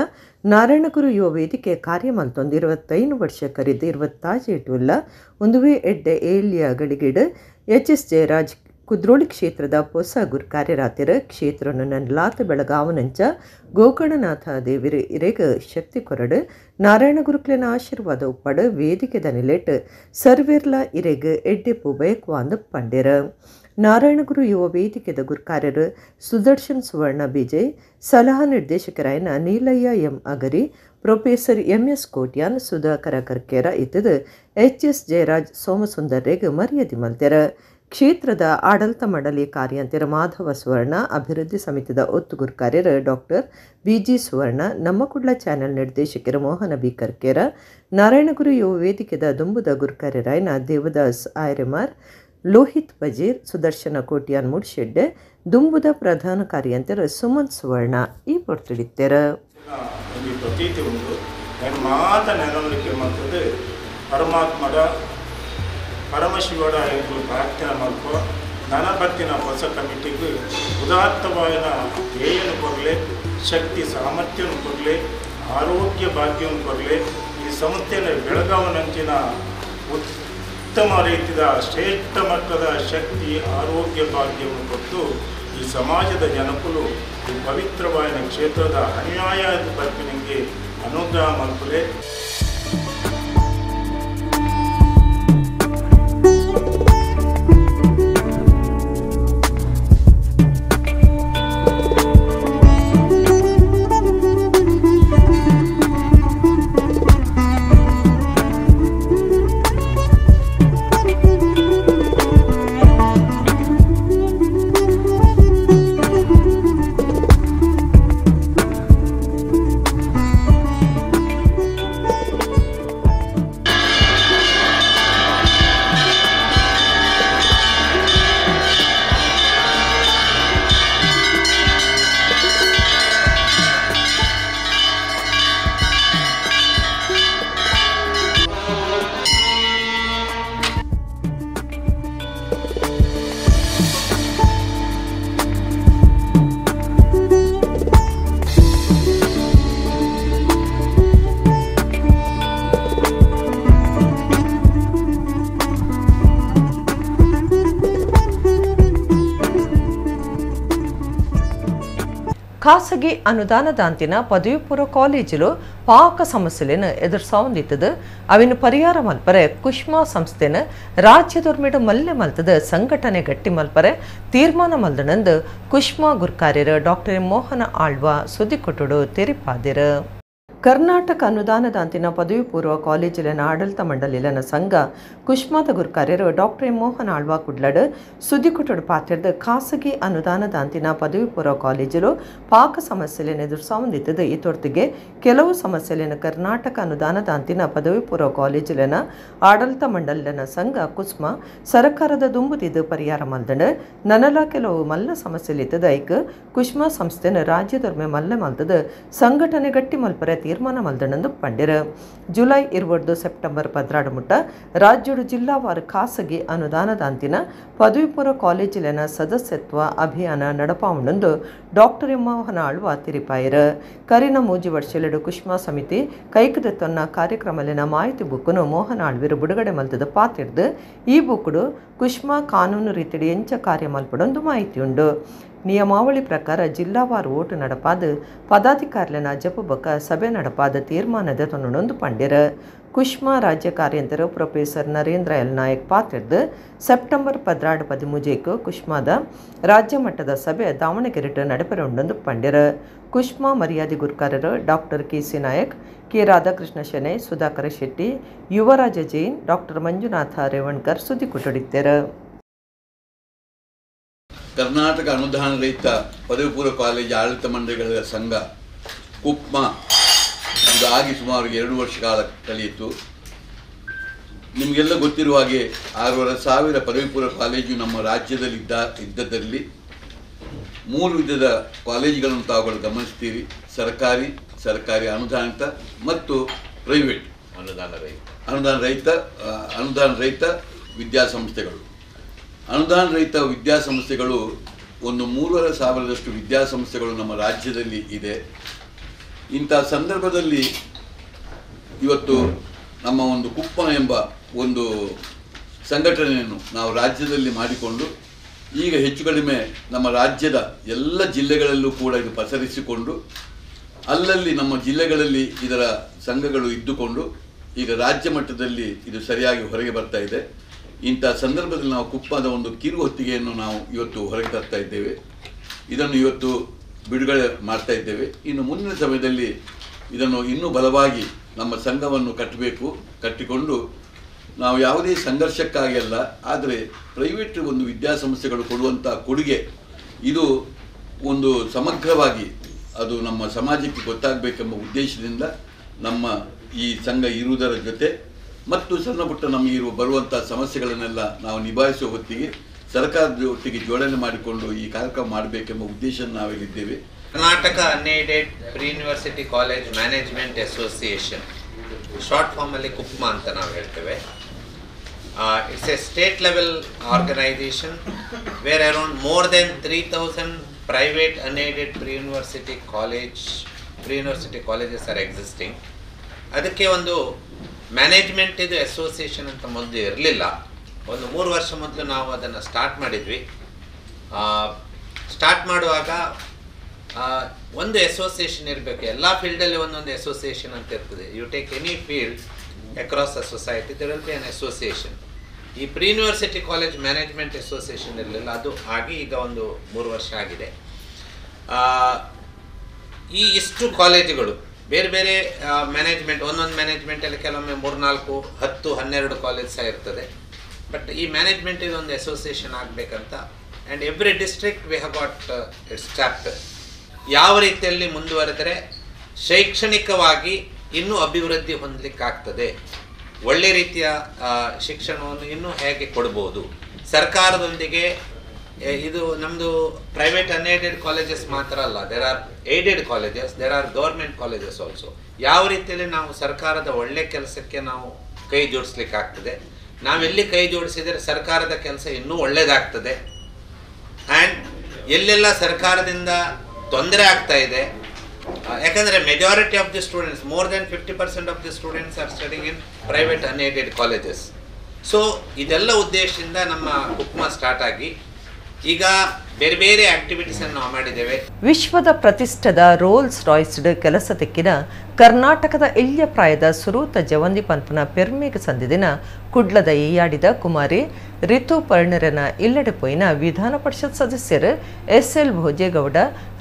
ನಾರಾಯಣಗುರು ಯುವ ವೇದಿಕೆ ಕಾರ್ಯ ಮಲ್ತೊಂದು 25 ವರ್ಷ ಕರೆದು 28 ಒಂದುವೇ ಎಡ್ಡೆ ಏಳ್ಯ ಗಳಿಗಿಡು ಎಚ್.ಎಸ್. ಜಯರಾಜ್ ಕುದ್ರೋಳಿ ಕ್ಷೇತ್ರದ ಹೊಸ ಗುರುಕಾರ್ಯರಾತಿರ ಕ್ಷೇತ್ರನು ನನಲಾತ ಬೆಳಗಾವನಂಚ ಗೋಕರ್ಣನಾಥ ದೇವಿರ ಇರೆಗ ಶಕ್ತಿ ಕೊರಡು ನಾರಾಯಣ ಗುರುಕ್ಲೆನ ಆಶೀರ್ವಾದ ಉಪ್ಪಡು ವೇದಿಕೆದ ನಿಲೆಟ್ ಸರ್ವೇರ್ಲ ಇರೆಗ ಎಡ್ಡೆಪ್ಪು ಬಯಕ್ವಾಂದು ಪಂಡೆರ. ನಾರಾಯಣಗುರು ಯುವ ವೇದಿಕೆದ ಗುರುಕಾರ್ಯರು ಸುದರ್ಶನ್ ಸುವರ್ಣ ಬಿಜಯ್, ಸಲಹಾ ನಿರ್ದೇಶಕರಾಯನ Neelayya M Agari, professor M S. Kotian, Sudhakara Karkera ಇದ್ದದು ಎಚ್.ಎಸ್. ಜಯರಾಜ್ ಸೋಮಸುಂದರ್ರೆಗೆ ಮರ್ಯಾದೆ ಮಲ್ತೆರ. ಕ್ಷೇತ್ರದ ಆಡಳಿತ ಮಂಡಳಿ ಕಾರ್ಯಾಂತರ ಮಾಧವ ಸುವರ್ಣ, ಅಭಿವೃದ್ಧಿ ಸಮಿತಿದ ಒತ್ತುಗುರು ಕಾರ್ಯರು ಡಾಕ್ಟರ್ BG ಸುವರ್ಣ, ನಮ್ಮ ಕುಡ್ಲ ಚಾನೆಲ್ ನಿರ್ದೇಶಕರು ಮೋಹನ ಬಿ ಕರ್ಕೇರ, ನಾರಾಯಣಗುರು ಯುವ ವೇದಿಕೆದ ದುಂಬುದ ಗುರುಕಾರ್ಯರಾಯನ ದೇವದಾಸ್ ಆಯ್ರೆಮಾರ್, ಲೋಹಿತ್ ಬಜೀರ್, ಸುದರ್ಶನ ಕೋಟ್ಯಾನ್ ಮುಡ್ಶೆಡ್ಡೆ, ದುಂಬುದ ಪ್ರಧಾನ ಕಾರ್ಯಂತರ ಸುಮನ್ ಸುವರ್ಣ ಈ ಪೊರ್ತುಡಿತ್ತೇರು. ಪ್ರತೀತಿ ಉಂಟು ನಾನು ಮಾತ ನೆನವಲಿಕೆ ಮಾಡ್ತದೆ ಪರಮಾತ್ಮದ ಪರಮಶಿವಡ ಎಂದು ಪ್ರಾರ್ಥನೆ ಮಾಡ್ಕೊ ನನ್ನ ಬತ್ತಿನ ಹೊಸ ಕಮಿಟಿಗೆ ಉದಾತ್ತವಾದ ಧ್ಯೇಯನು ಕೊಡಲಿ, ಶಕ್ತಿ ಸಾಮರ್ಥ್ಯವನ್ನು ಕೊಡಲಿ, ಆರೋಗ್ಯ ಭಾಗ್ಯವನ್ನು ಕೊಡಲಿ. ಈ ಸಂಸ್ಥೆಯ ಬೆಳಗಾವನಂಚಿನ ಉತ್ತಮ ರೀತಿಯ ಶ್ರೇಷ್ಠ ಮಟ್ಟದ ಶಕ್ತಿ ಆರೋಗ್ಯ ಭಾಗ್ಯವನ್ನು ಕೊಟ್ಟು ಈ ಸಮಾಜದ ಜನಕುಲು ಈ ಪವಿತ್ರವಾದ ಕ್ಷೇತ್ರದ ಅನ್ಯಾಯ ಬರ್ಪಿನಿಗೆ ಅನುಗ್ರಹ ಮಾಡ್ಕೊಳ್ಳಿ. ಖಾಸಗಿ ಅನುದಾನದಾಂತಿನ ಪದವಿ ಪೂರ್ವ ಕಾಲೇಜುಲು ಪಾಕ ಸಮಸ್ಯೆಯನ್ನು ಎದುರಿಸೋಂದಿತ್ತದು ಅವಿನ ಪರಿಹಾರ ಮಲ್ಪರೆ ಕುಷ್ಮಾ ಸಂಸ್ಥೆನ ರಾಜ್ಯದೊರ್ಮಿಡು ಮಲ್ಲೆ ಮಲ್ತದ ಸಂಘಟನೆ ಗಟ್ಟಿ ಮಲ್ಪರೆ ತೀರ್ಮಾನ ಮಲ್ದನಂದು ಕುಷ್ಮಾ ಗುರುಕಾರ್ಯರು ಡಾಕ್ಟರ್ ಮೋಹನ ಆಳ್ವ ಸುದ್ದಿ ಕೊಟ್ಟುಡು ತೆರಿಪಾದಿರು. ಕರ್ನಾಟಕ ಅನುದಾನದಾಂತಿನ ಪದವಿ ಪೂರ್ವ ಕಾಲೇಜಿನ ಆಡಳಿತ ಮಂಡಳಿನ ಸಂಘ ಕುಷ್ಮಾದ ಗುರುಕಾರ್ಯರು ಡಾಕ್ಟರ್ ಮೋಹನ್ ಆಳ್ವ ಕುಡ್ಲಡ್ ಸುದ್ದಿಕೊಟ್ಟಡು ಪಾತ್ರದ ಖಾಸಗಿ ಅನುದಾನದಾಂತಿನ ಪದವಿ ಪೂರ್ವ ಕಾಲೇಜರು ಪಾಕ ಸಮಸ್ಯೆಯನ್ನು ಎದುರಿಸೋಂದಿತ್ತದು ಈ ತೊರ್ತಿಗೆ ಕೆಲವು ಸಮಸ್ಯೆಯನ್ನು ಕರ್ನಾಟಕ ಅನುದಾನದಾಂತಿನ ಪದವಿ ಪೂರ್ವ ಕಾಲೇಜಿನ ಆಡಳಿತ ಮಂಡಳಿನ ಸಂಘ ಕುಸ್ಮಾ ಸರ್ಕಾರದ ದುಂಬುದಿದ್ದು ಪರಿಹಾರ ಮಲ್ದಂಡು ನನಲ ಕೆಲವು ಮಲ್ಲ ಸಮಸ್ಯೆಲಿತ್ತದ ಐಕ್ ಕುಷ್ಮಾ ಸಂಸ್ಥೆನ ರಾಜ್ಯದೊರ್ಮೆ ಮಲ್ಲೆ ಮಲ್ತದ ಸಂಘಟನೆ ಗಟ್ಟಿ ಮಲ್ಪರೆ ತೀರ್ಮಾನ ಮಲ್ದನಂದು ಪಂಡಿರ. ಜುಲೈ 20 ಸೆಪ್ಟೆಂಬರ್ 16 ಮುಟ್ಟ ರಾಜ್ಯಡು ಜಿಲ್ಲಾವಾರು ಖಾಸಗಿ ಅನುದಾನದಾಂತಿನ ಪದವಿ ಪೂರ್ವ ಕಾಲೇಜಿನ ಸದಸ್ಯತ್ವ ಅಭಿಯಾನ ನಡಪಾವಣಂದು ಡಾಕ್ಟರ್ ಮೋಹನ ಆಳ್ವ ತಿರಿಪಾಯಿರ. ಕರಿನ ಮೂಜಿ ವರ್ಷಲೆಡು ಕುಷ್ಮಾ ಸಮಿತಿ ಕೈಕದ ತೊನ್ನ ಕಾರ್ಯಕ್ರಮಲಿನ ಮಾಹಿತಿ ಬುಕ್ಕನು ಮೋಹನ ಆಳ್ವಿರು ಬಿಡುಗಡೆ ಮಲ್ತದ ಪಾತಿಡ್ದು ಈ ಬುಕ್ಕುಡು ಕುಷ್ಮಾ ಕಾನೂನು ರೀತಿಡಿ ಎಂಚ ಕಾರ್ಯ ಮಲ್ಪಡೊಂದು ಮಾಹಿತಿಯುಂಡು. ನಿಯಮಾವಳಿ ಪ್ರಕಾರ ಜಿಲ್ಲಾವಾರು ಓಟು ನಡಪಾದ ಪದಾಧಿಕಾರಿನ ಜಪುಬಕ ಸಭೆ ನಡಪಾದ ತೀರ್ಮಾನದ ತೊನ್ನೊಂದು ಪಂಡಿರ. ಕುಷ್ಮಾ ರಾಜ್ಯ ಕಾರ್ಯಂತರ ಪ್ರೊಫೆಸರ್ ನರೇಂದ್ರ ಎಲ್ ನಾಯಕ್ ಪಾತಿಡ್ದು ಸೆಪ್ಟೆಂಬರ್ 16-13 ಕುಷ್ಮಾದ ರಾಜ್ಯ ಮಟ್ಟದ ಸಭೆ ದಾವಣಗೆರೆ ನಡೆಪರೊಂದೊಂದು ಪಂಡಿರ. ಕುಷ್ಮಾ ಮರ್ಯಾದೆ ಗುರುಕಾರರು doctor KC Nayak, K Radhakrishna Shenoy, Sudhakara Shetty, Yuvaraja Jain, doctor Manjunatha Revankar ಸುದ್ದಿ ಕೊಟ್ಟಡಿದ್ದಾರೆ. ಕರ್ನಾಟಕ ಅನುದಾನ ರಹಿತ ಪದವಿ ಪೂರ್ವ ಕಾಲೇಜು ಆಡಳಿತ ಮಂಡಳಿಗಳ ಸಂಘ ಕುಪ್ಮಾ ಇದಾಗಿ ಸುಮಾರು 2 ವರ್ಷ ಕಾಲ ಕಳೆಯಿತು. ನಿಮಗೆಲ್ಲ ಗೊತ್ತಿರುವ ಹಾಗೆ 6,500 ಪದವಿ ಪೂರ್ವ ಕಾಲೇಜು ನಮ್ಮ ರಾಜ್ಯದಲ್ಲಿ ಇದ್ದದಲ್ಲಿ 3 ವಿಧದ ಕಾಲೇಜುಗಳನ್ನು ತಾವುಗಳು ಗಮನಿಸ್ತೀರಿ. ಸರ್ಕಾರಿ ಅನುದಾನಿತ ಮತ್ತು ಪ್ರೈವೇಟ್ ಅನುದಾನ ರಹಿತ ವಿದ್ಯಾಸಂಸ್ಥೆಗಳು. ಅನುದಾನ ರಹಿತ ವಿದ್ಯಾಸಂಸ್ಥೆಗಳು ಒಂದು 3,500 ವಿದ್ಯಾಸಂಸ್ಥೆಗಳು ನಮ್ಮ ರಾಜ್ಯದಲ್ಲಿ ಇದೆ. ಇಂಥ ಸಂದರ್ಭದಲ್ಲಿ ಇವತ್ತು ನಮ್ಮ ಒಂದು ಕುಪ್ಪ ಎಂಬ ಒಂದು ಸಂಘಟನೆಯನ್ನು ನಾವು ರಾಜ್ಯದಲ್ಲಿ ಮಾಡಿಕೊಂಡು ಈಗ ಹೆಚ್ಚು ಕಡಿಮೆ ನಮ್ಮ ರಾಜ್ಯದ ಎಲ್ಲ ಜಿಲ್ಲೆಗಳಲ್ಲೂ ಕೂಡ ಇದು ಪಸರಿಸಿಕೊಂಡು ಅಲ್ಲಲ್ಲಿ ನಮ್ಮ ಜಿಲ್ಲೆಗಳಲ್ಲಿ ಇದರ ಸಂಘಗಳು ಇದ್ದುಕೊಂಡು ಈಗ ರಾಜ್ಯ ಮಟ್ಟದಲ್ಲಿ ಇದು ಸರಿಯಾಗಿ ಹೊರಗೆ ಬರ್ತಾ ಇದೆ. ಇಂಥ ಸಂದರ್ಭದಲ್ಲಿ ನಾವು ಕುಪ್ಪದ ಒಂದು ಕಿರು ಹೊತ್ತಿಗೆಯನ್ನು ನಾವು ಇವತ್ತು ಹೊರಗೆ ತರ್ತಾ ಇದ್ದೇವೆ. ಇದನ್ನು ಇವತ್ತು ಬಿಡುಗಡೆ ಮಾಡ್ತಾ ಇದ್ದೇವೆ. ಇನ್ನು ಮುಂದಿನ ಸಮಯದಲ್ಲಿ ಇದನ್ನು ಇನ್ನೂ ಬಲವಾಗಿ ನಮ್ಮ ಸಂಘವನ್ನು ಕಟ್ಟಿಕೊಂಡು ನಾವು ಯಾವುದೇ ಸಂಘರ್ಷಕ್ಕಾಗಿ ಅಲ್ಲ, ಆದರೆ ಪ್ರೈವೇಟ್ ಒಂದು ವಿದ್ಯಾಸಂಸ್ಥೆಗಳು ಕೊಡುವಂಥ ಕೊಡುಗೆ ಇದು ಒಂದು ಸಮಗ್ರವಾಗಿ ಅದು ನಮ್ಮ ಸಮಾಜಕ್ಕೆ ಗೊತ್ತಾಗಬೇಕೆಂಬ ಉದ್ದೇಶದಿಂದ ನಮ್ಮ ಈ ಸಂಘ ಇರುವುದರ ಜೊತೆ ಮತ್ತು ಸಣ್ಣ ಪುಟ್ಟ ನಮಗೆ ಬರುವಂಥ ಸಮಸ್ಯೆಗಳನ್ನೆಲ್ಲ ನಾವು ನಿಭಾಯಿಸುವ ಹೊತ್ತಿಗೆ ಸರ್ಕಾರದ ಒಟ್ಟಿಗೆ ಜೋಡಣೆ ಮಾಡಿಕೊಂಡು ಈ ಕಾರ್ಯಕ್ರಮ ಮಾಡಬೇಕೆಂಬ ಉದ್ದೇಶ ನಾವಿಲ್ಲಿದ್ದೇವೆ. Karnataka unaided pre university college management association, short ಫಾರ್ಮಲ್ಲಿ ಕುಪ್ಮಾ ಅಂತ ನಾವು ಹೇಳ್ತೇವೆ. It's a state level organization where around more than 3,000 private unaided pre-university colleges are existing. ಅದಕ್ಕೆ ಒಂದು ಮ್ಯಾನೇಜ್ಮೆಂಟ್ ಇದು ಅಸೋಸಿಯೇಷನ್ ಅಂತ ಮೊದಲು ಇರಲಿಲ್ಲ. ಒಂದು 3 ವರ್ಷ ಮೊದಲು ನಾವು ಅದನ್ನು ಸ್ಟಾರ್ಟ್ ಮಾಡಿದ್ವಿ. ಸ್ಟಾರ್ಟ್ ಮಾಡುವಾಗ ಒಂದು ಅಸೋಸಿಯೇಷನ್ ಇರಬೇಕು, ಎಲ್ಲ ಫೀಲ್ಡಲ್ಲಿ ಒಂದೊಂದು ಅಸೋಸಿಯೇಷನ್ ಅಂತ ಇರ್ತದೆ. You take any field across the society, there will be an association. ಈ pre university college management association ಇರಲಿಲ್ಲ, ಅದು ಆಗಿ ಈಗ ಒಂದು 3 ವರ್ಷ ಆಗಿದೆ. ಈ ಇಷ್ಟು ಕಾಲೇಜುಗಳು ಬೇರೆ ಬೇರೆ ಮ್ಯಾನೇಜ್ಮೆಂಟ್, ಒಂದೊಂದು ಮ್ಯಾನೇಜ್ಮೆಂಟಲ್ಲಿ ಕೆಲವೊಮ್ಮೆ 3, 4, 10, 12 ಕಾಲೇಜ್ ಸಹ ಇರ್ತದೆ. ಬಟ್ ಈ ಮ್ಯಾನೇಜ್ಮೆಂಟ್ ಇದೊಂದು ಅಸೋಸಿಯೇಷನ್ ಆಗಬೇಕಂತ, and every district we have got it's chapter. ಯಾವ ರೀತಿಯಲ್ಲಿ ಮುಂದುವರೆದರೆ ಶೈಕ್ಷಣಿಕವಾಗಿ ಇನ್ನೂ ಅಭಿವೃದ್ಧಿ ಹೊಂದಲಿಕ್ಕಾಗ್ತದೆ, ಒಳ್ಳೆ ರೀತಿಯ ಶಿಕ್ಷಣವನ್ನು ಇನ್ನೂ ಹೇಗೆ ಕೊಡ್ಬೋದು, ಸರ್ಕಾರದೊಂದಿಗೆ. ಇದು ನಮ್ಮದು ಪ್ರೈವೇಟ್ ಅನ್ಏಡೆಡ್ ಕಾಲೇಜಸ್ ಮಾತ್ರ ಅಲ್ಲ, there are aided colleges, there are government colleges also. ಯಾವ ರೀತಿಯಲ್ಲಿ ನಾವು ಸರ್ಕಾರದ ಒಳ್ಳೆ ಕೆಲಸಕ್ಕೆ ನಾವು ಕೈ ಜೋಡಿಸ್ಲಿಕ್ಕಾಗ್ತದೆ, ನಾವೆಲ್ಲಿ ಕೈ ಜೋಡಿಸಿದರೆ ಸರ್ಕಾರದ ಕೆಲಸ ಇನ್ನೂ ಒಳ್ಳೆಯದಾಗ್ತದೆ. ಆ್ಯಂಡ್ ಎಲ್ಲೆಲ್ಲ ಸರ್ಕಾರದಿಂದ ತೊಂದರೆ ಆಗ್ತಾ ಇದೆ, ಯಾಕಂದರೆ majority of the students, more than 50% of the students are studying in private unaided colleges. So ಇದೆಲ್ಲ ಉದ್ದೇಶದಿಂದ ನಮ್ಮ ಕುಕ್ಮಾ ಸ್ಟಾರ್ಟ್ ಆಗಿ ಈಗ ಬೇರೆ ಬೇರೆ ಆಕ್ಟಿವಿಟೀಸನ್ನು ನಾವು ಮಾಡಿದ್ದೇವೆ. ವಿಶ್ವದ ಪ್ರತಿಷ್ಠದ ರೋಲ್ಸ್ ರಾಯ್ಸ್ಡ್ ಕೆಲಸ ತೆಕ್ಕಿನ ಕರ್ನಾಟಕದ ಇಳ್ಯ ಪ್ರಾಯದ ಸುರೂತ ಜವಂದಿ ಪಂಪನ ಪೆರ್ಮೆಗೆ ಸಂದಿದಿನ ಕುಡ್ಲದ ಈಯಾಡಿದ ಕುಮಾರಿ ರಿತುಪರ್ಣರನ ಇಲ್ಲಡೆಪೋಯಿನ ವಿಧಾನ ಪರಿಷತ್ ಸದಸ್ಯರು SL ಭೋಜೇಗೌಡ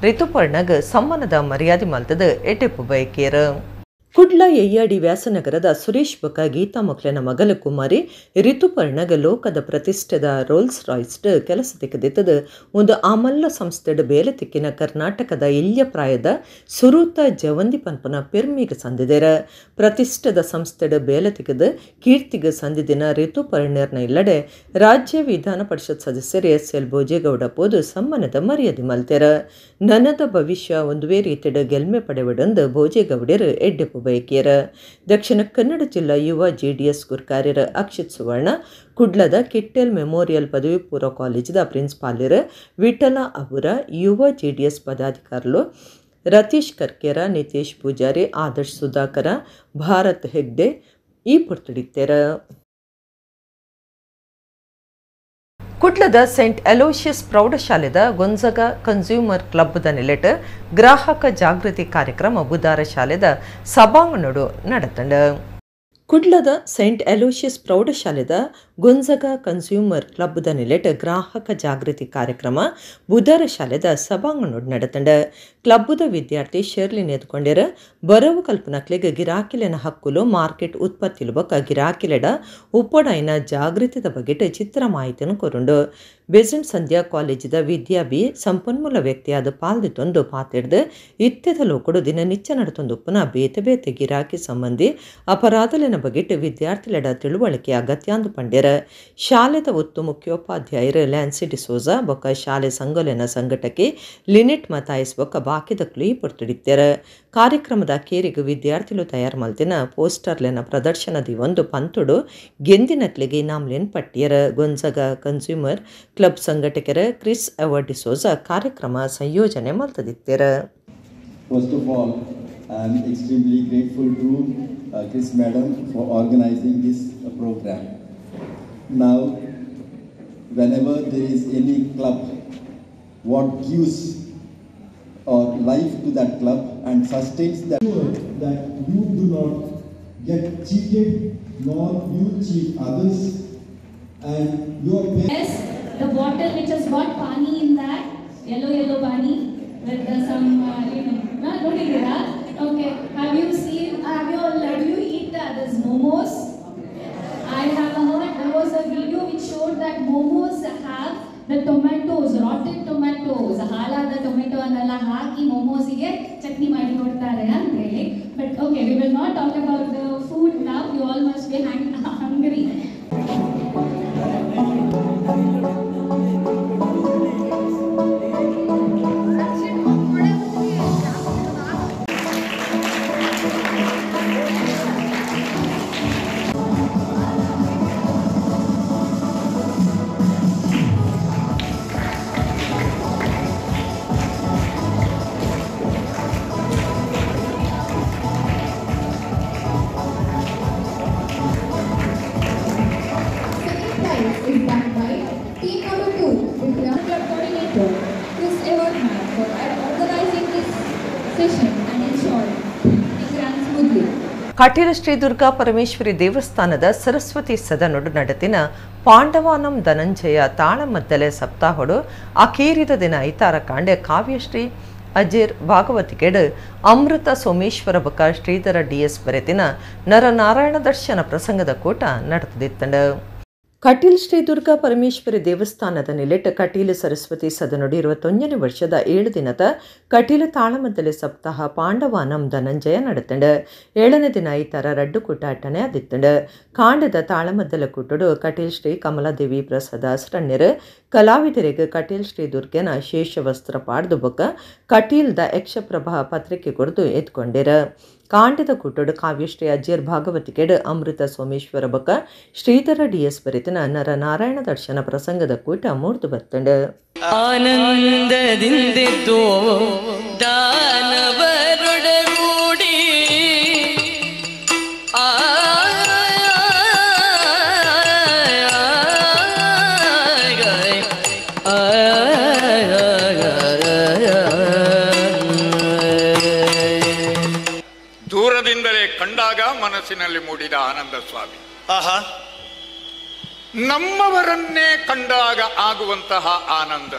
ರಿತುಪರ್ಣಗ್ ಸಮ್ಮಾನದ ಮರ್ಯಾದೆ ಮಲ್ತದ ಎಟೆಪು ಬಯಕೇರು. ಕುಡ್ಲ ಎಯ್ಯಾಡಿ ವ್ಯಾಸನಗರದ ಸುರೇಶ್ ಬೊಕ್ಕ ಗೀತಾ ಮೊಕ್ಲೆನ ಮಗಲ ಕುಮಾರಿ ರಿತುಪರ್ಣಗ ಲೋಕದ ಪ್ರತಿಷ್ಠೆದ ರೋಲ್ಸ್ ರಾಯ್ಸ್ಡ್ ಕೆಲಸ ತೆಗೆದಿತ್ತದ ಒಂದು ಆಮಲ್ಲ ಸಂಸ್ಥೆಡ್ ಬೇಲೆ ತೆಕ್ಕಿನ ಕರ್ನಾಟಕದ ಇಲ್ಯ ಪ್ರಾಯದ ಸುರೂತ ಜವಂದಿ ಪಂಪನ ಪೆರ್ಮಿಗೆ ಸಂದಿದೆರ. ಪ್ರತಿಷ್ಠೆದ ಸಂಸ್ಥೆಡ್ ಬೇಲೆ ತೆಗೆದು ಕೀರ್ತಿಗೆ ಸಂದಿದಿನ ರಿತುಪರ್ಣರ್ನ ಇಲ್ಲಡೆ ರಾಜ್ಯ ವಿಧಾನ ಪರಿಷತ್ ಸದಸ್ಯರು SL ಭೋಜೇಗೌಡ ಪೋದು ಸಮ್ಮಾನದ ಮರ್ಯಾದೆ ಮಲ್ತೆರ. ನನದ ಭವಿಷ್ಯ ಒಂದುವೇ ರೀತಿಯ ಗೆಲ್ಮೆ ಪಡೆವಡಂದು ಭೋಜೇಗೌಡರು ಎಡ್ಡೆಪು ಬಯಕೇರ. ದಕ್ಷಿಣ ಕನ್ನಡ ಜಿಲ್ಲಾ ಯುವ JDS ಗುರ್ಕಾರ್ಯರ ಅಕ್ಷಿತ್ ಸುವರ್ಣ ಕುಡ್ಲದ ಕಿಟ್ಟೆಲ್ ಮೆಮೋರಿಯಲ್ ಪದವಿ ಪೂರ್ವ ಕಾಲೇಜಿದ ಪ್ರಿನ್ಸಿಪಾಲರು ವಿಠಲ ಅವರ ಯುವ JDS ಪದಾಧಿಕಾರುలు ರತೀಶ್ ಕರ್ಕೇರ, ನಿತೇಶ್ ಪೂಜಾರಿ, ಆದರ್ಶ್ ಸುಧಾಕರ, ಭಾರತ್ ಹೆಗ್ಡೆ ಈ ಪುರ್ತುಡಿತ್ತೇರ. ಕುಡ್ಲದ ಸೆಂಟ್ ಅಲೋಷಿಯಸ್ ಪ್ರೌಢಶಾಲೆದ ಗೊಂಜಗ ಕನ್ಸ್ಯೂಮರ್ ಕ್ಲಬ್ದ ನೆಲೆಟ್ ಗ್ರಾಹಕ ಜಾಗೃತಿ ಕಾರ್ಯಕ್ರಮ ಬುಧಾರ ಶಾಲೆದ ಸಭಾಂಗಣಡು ನಡೆತಂಡ. ಕುಡ್ಲದ ಸೆಂಟ್ ಅಲೋಷಿಯಸ್ ಪ್ರೌಢಶಾಲೆದ ಗೊಂಜಗ ಕನ್ಸ್ಯೂಮರ್ ಕ್ಲಬ್ದ ನೆಲೆಟ್ ಗ್ರಾಹಕ ಜಾಗೃತಿ ಕಾರ್ಯಕ್ರಮ ಬುಧಾರ ಶಾಲೆದ ಸಭಾಂಗಣಡು ನಡೆತಂಡ. ಕ್ಲಬ್ದ ವಿದ್ಯಾರ್ಥಿ ಶೆರ್ಲಿನ್ ಎದ್ಕೊಂಡೆರ ಬರವು ಕಲ್ಪನಕ್ಲೆಗ್ ಗಿರಾಕಿಲೆನ ಹಕ್ಕುಲು ಮಾರ್ಕೆಟ್ ಉತ್ಪತ್ತಿಲು ಬೊಕ್ಕ ಗಿರಾಕಿಲೆಡ ಉಪ್ಪಡೈನ ಜಾಗೃತಿದ ಬಗೆಟ್ ಚಿತ್ರ ಮಾಹಿತಿಯನ್ನು ಕೊರುಂಡು. ಬೆಸೆಂಟ್ ಸಂಧ್ಯಾ ಕಾಲೇಜಿದ ವಿದ್ಯಾಭಿ ಸಂಪನ್ಮೂಲ ವ್ಯಕ್ತಿಯಾದ ಪಾಲ್ದಿತ್ತೊಂದು ಪಾತೆಡ್ದು ಇತ್ಯದ ಲೋಕಡು ದಿನನಿತ್ಯ ನಡತೊಂದು ಪುನಃ ಬೇತೆ ಬೇತೆ ಗಿರಾಕಿ ಸಂಬಂಧಿ ಅಪರಾಧಲಿನ ಬಗೆಟ್ ವಿದ್ಯಾರ್ಥಿಲೆಡ ತಿಳುವಳಿಕೆ ಅಗತ್ಯಾಂದು ಪಂಡ್ಯರ. ಶಾಲೆದ ಒತ್ತು ಮುಖ್ಯೋಪಾಧ್ಯಾಯರು ಲ್ಯಾನ್ಸಿ ಡಿಸೋಜಾ ಬೊಕ್ಕ ಶಾಲೆ ಸಂಘಲೆನ ಸಂಘಟಕಿ ಲಿನೆಟ್ ಮತಾಯಿಸ್ ಬೊಕ್ಕ ಬಾಕಿದಕ್ಲು ಈ ಪೊರ್ತುಡಿತ್ತರ. ಕಾರ್ಯಕ್ರಮದ ಕೇರಿಗೆ ವಿದ್ಯಾರ್ಥಿಗಳು ತಯಾರು ಮಲ್ತಿನ ಪೋಸ್ಟರ್ಲೆನ ಪ್ರದರ್ಶನದಿ ಒಂದು ಪಂತುಡು ಗೆಂದಿನಕ್ಲೆಗೆ ಇನಾಮ್ಲೆನ್ ಪಟ್ಟಿಯರ. ಗೊಂಜಗ ಕನ್ಸ್ಯೂಮರ್ ಕ್ಲಬ್ ಸಂಘಟಕರ ಕ್ರಿಸ್ ಅವಾರ್ಡ್ ಡಿಸೋಜಾ ಕಾರ್ಯಕ್ರಮ ಸಂಯೋಜನೆ ಮಲ್ತದಿತ್ತರ. First of all, I am extremely grateful to Chris Madam for organizing this program. Now, whenever there is any club, what gives or life to that club and sustains that you do not get cheated nor you cheat others and your yes, the bottle which has got pani in that, yellow pani with some don't eat it, okay. Have you eat the others momos? I have the tomatoes, rotted tomatoes, ಹಾಳಾದ tomato ಅನ್ನೆಲ್ಲ ಹಾಕಿ ಮೊಮೋಸಿಗೆ ಚಟ್ನಿ ಮಾಡಿ ಕೊಡ್ತಾರೆ ಅಂತ ಹೇಳಿ. But okay, we will not talk about the food now. You all must be hungry. Kateel Shri Durga Parameshwari ದೇವಸ್ಥಾನದ ಸರಸ್ವತಿ ಸದನೊಡು ನಡೆದಿನ ಪಾಂಡವಾನಂ ಧನಂಜಯ ತಾಳಮದ್ದಲೆ ಸಪ್ತಾಹಡು ಅಖೀರಿದ ದಿನ ಐತಾರ ಕಾಂಡೆ ಕಾವ್ಯಶ್ರೀ ಅಜೇರ್ ಭಾಗವತಿಕೆಡು ಅಮೃತ ಸೋಮೇಶ್ವರ ಬಕ ಶ್ರೀಧರ DS ಬರೆತಿನ ನರನಾರಾಯಣ ದರ್ಶನ ಪ್ರಸಂಗದ ಕೂಟ ನಡೆದಿತ್ತಂಡ. ಕಟೀಲ್ ಶ್ರೀ ದುರ್ಗಾ ಪರಮೇಶ್ವರಿ ದೇವಸ್ಥಾನದ ನಿಲೆಟ್ ಕಟೀಲು ಸರಸ್ವತಿ ಸದನೊಡು 21ನೇ ವರ್ಷದ 7 ದಿನದ ಕಟೀಲು ತಾಳಮದ್ದಲೆ ಸಪ್ತಾಹ ಪಾಂಡವಾನಂ ಧನಂಜಯ ನಡೆತಂಡ. 7ನೇ ದಿನ ಐತಾರ ರಡ್ಡು ಕೂಟಾಟನೆ ಆದಿತ್ತಂಡ. ಕಾಂಡದ ತಾಳಮದ್ದಲ ಕೂಟಡು ಕಟೀಲ್ ಶ್ರೀ ಕಮಲಾದೇವಿ ಪ್ರಸಾದ ಅಸ್ರಣ್ಯರು ಕಲಾವಿದರಿಗೆ ಕಟೀಲ್ ಶ್ರೀ ದುರ್ಗೆನ ಶೇಷ ವಸ್ತ್ರ ಪಾಡ್ದು ಬೊಕ್ಕ ಕಟೀಲ್ದ ಯಕ್ಷಪ್ರಭಾ ಪತ್ರಿಕೆ ಕೊಡ್ದು ಎತ್ಕೊಂಡಿರ. ಕಾಂಡದ ಕೂಟಡು ಕಾವ್ಯಶ್ರೀ ಅಜ್ಜೇರ್ ಭಾಗವತಿಕೆಡು ಅಮೃತ ಸೋಮೇಶ್ವರ ಬಕ ಶ್ರೀಧರ DS ಬರೆತನ ನರನಾರಾಯಣ ದರ್ಶನ ಪ್ರಸಂಗದ ಕೂಟ ಮೂರ್ದು ಬತ್ತಂಡ. ಆನಂದದಿಂದೆದ್ದು ದಾನವರೊಡಗೂಡಿ ದೂರದಿಂದಲೇ ಕಂಡಾಗ ಮನಸ್ಸಿನಲ್ಲಿ ಮೂಡಿದ ಆನಂದ ಸ್ವಾಮಿ, ನಮ್ಮವರನ್ನೇ ಕಂಡಾಗ ಆಗುವಂತಹ ಆನಂದ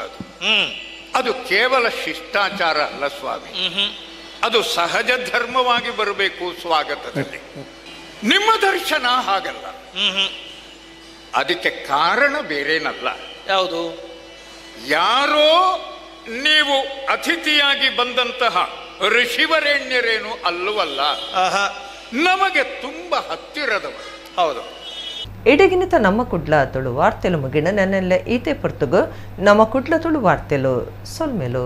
ಅದು ಕೇವಲ ಶಿಷ್ಟಾಚಾರ ಅಲ್ಲ ಸ್ವಾಮಿ, ಅದು ಸಹಜ ಧರ್ಮವಾಗಿ ಬರಬೇಕು ಸ್ವಾಗತದಲ್ಲಿ. ನಿಮ್ಮ ದರ್ಶನ ಹಾಗಲ್ಲ, ಅದಕ್ಕೆ ಕಾರಣ ಬೇರೇನಲ್ಲ. ಯಾವುದು? ಯಾರೋ ನೀವು ಅತಿಥಿಯಾಗಿ ಬಂದಂತಹ ಋಷಿವರೇಣ್ಯರೇನು ಅಲ್ಲವಲ್ಲ, ನಮಗೆ ತುಂಬಾ ಹತ್ತಿರದವರು. ಹೌದು. ಇಡಗಿನಿತ ನಮ್ಮ ಕುಡ್ಲ ತುಳು ವಾರ್ತೆಲು ಮುಗಿಣ ನನ್ನೆಲ್ಲ ಈತೆ ಪೊರ್ತುಗು ನಮ್ಮ ಕುಡ್ಲ ತುಳು ವಾರ್ತೆಲು ಸೊಲ್ಮೆಲು.